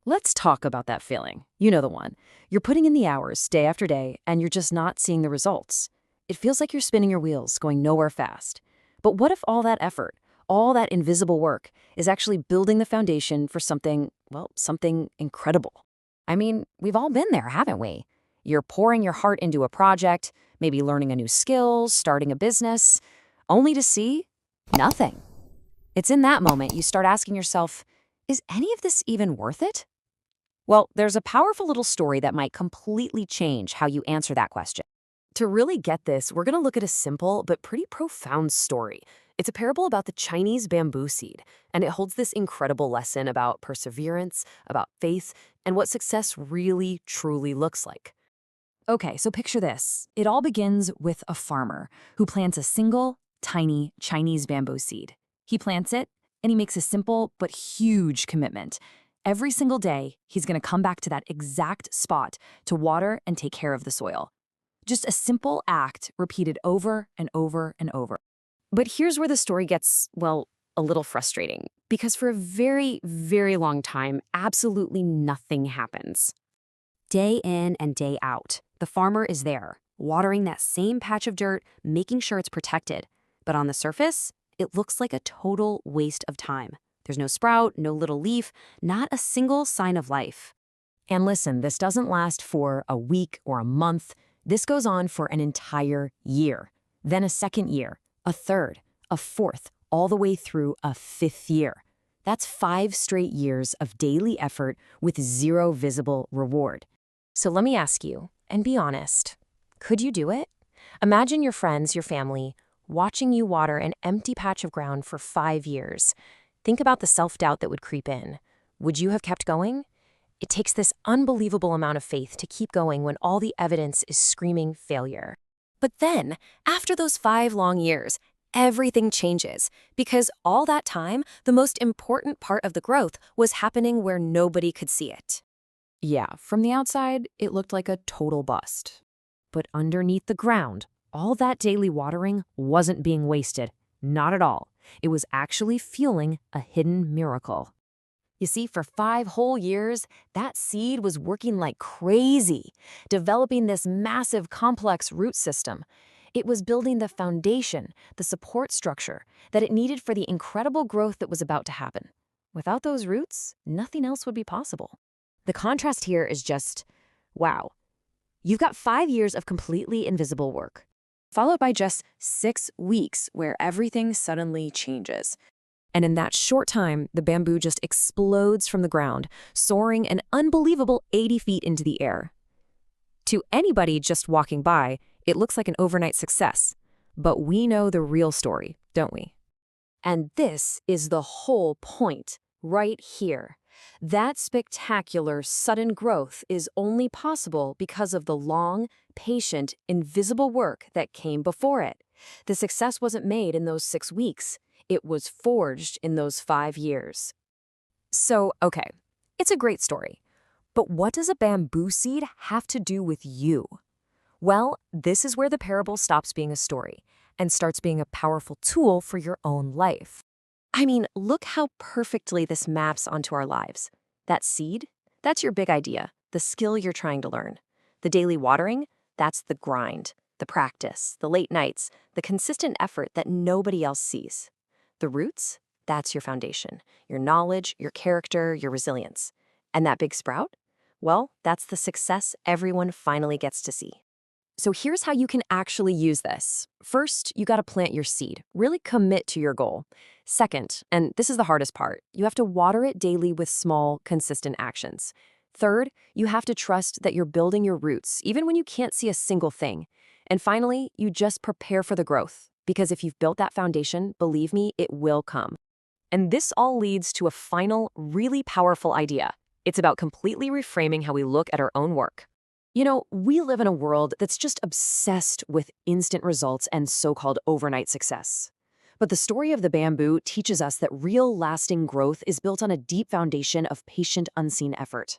Let's talk about that feeling. You know the one. You're putting in the hours day after day, and you're just not seeing the results. It feels like you're spinning your wheels, going nowhere fast. But what if all that effort, all that invisible work, is actually building the foundation for something, well, something incredible? I mean, we've all been there, haven't we? You're pouring your heart into a project, maybe learning a new skill, starting a business, only to see nothing. It's in that moment you start asking yourself, is any of this even worth it? Well, there's a powerful little story that might completely change how you answer that question. To really get this, we're going to look at a simple but pretty profound story. It's a parable about the Chinese bamboo seed, and it holds this incredible lesson about perseverance, about faith, and what success really, truly looks like. Okay, so picture this. It all begins with a farmer who plants a single, tiny Chinese bamboo seed. He plants it, and he makes a simple but huge commitment. Every single day, he's going to come back to that exact spot to water and take care of the soil. Just a simple act repeated over and over and over. But here's where the story gets, well, a little frustrating, because for a very, very long time, absolutely nothing happens. Day in and day out, the farmer is there, watering that same patch of dirt, making sure it's protected. But on the surface, it looks like a total waste of time. There's no sprout, no little leaf, not a single sign of life. And listen, this doesn't last for a week or a month. This goes on for an entire year, then a second year, a third, a fourth, all the way through a fifth year. That's 5 straight years of daily effort with zero visible reward. So let me ask you, and be honest, could you do it? Imagine your friends, your family, watching you water an empty patch of ground for 5 years. Think about the self-doubt that would creep in. Would you have kept going? It takes this unbelievable amount of faith to keep going when all the evidence is screaming failure. But then, after those 5 long years, everything changes, because all that time, the most important part of the growth was happening where nobody could see it. Yeah, from the outside, it looked like a total bust. But underneath the ground, all that daily watering wasn't being wasted. Not at all. It was actually fueling a hidden miracle. You see, for 5 whole years, that seed was working like crazy, developing this massive, complex root system. It was building the foundation, the support structure that it needed for the incredible growth that was about to happen. Without those roots, nothing else would be possible. The contrast here is just, wow. You've got 5 years of completely invisible work, followed by just 6 weeks where everything suddenly changes. And in that short time, the bamboo just explodes from the ground, soaring an unbelievable 80 feet into the air. To anybody just walking by, it looks like an overnight success. But we know the real story, don't we? And this is the whole point, right here. That spectacular, sudden growth is only possible because of the long, patient, invisible work that came before it. The success wasn't made in those 6 weeks. It was forged in those 5 years. So, okay, it's a great story. But what does a bamboo seed have to do with you? Well, this is where the parable stops being a story and starts being a powerful tool for your own life. I mean, look how perfectly this maps onto our lives. That seed, that's your big idea, the skill you're trying to learn. The daily watering, that's the grind, the practice, the late nights, the consistent effort that nobody else sees. The roots, that's your foundation, your knowledge, your character, your resilience. And that big sprout? Well, that's the success everyone finally gets to see. So here's how you can actually use this. First, you got to plant your seed. Really commit to your goal. Second, and this is the hardest part, you have to water it daily with small, consistent actions. Third, you have to trust that you're building your roots, even when you can't see a single thing. And finally, you just prepare for the growth, because if you've built that foundation, believe me, it will come. And this all leads to a final, really powerful idea. It's about completely reframing how we look at our own work. You know, we live in a world that's just obsessed with instant results and so-called overnight success. But the story of the bamboo teaches us that real lasting growth is built on a deep foundation of patient, unseen effort.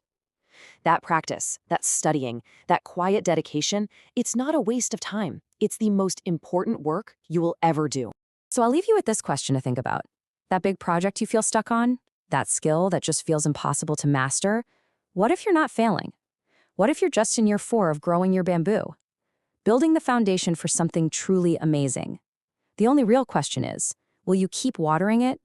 That practice, that studying, that quiet dedication, it's not a waste of time. It's the most important work you will ever do. So I'll leave you with this question to think about. That big project you feel stuck on? That skill that just feels impossible to master? What if you're not failing? What if you're just in year 4 of growing your bamboo? Building the foundation for something truly amazing. The only real question is, will you keep watering it,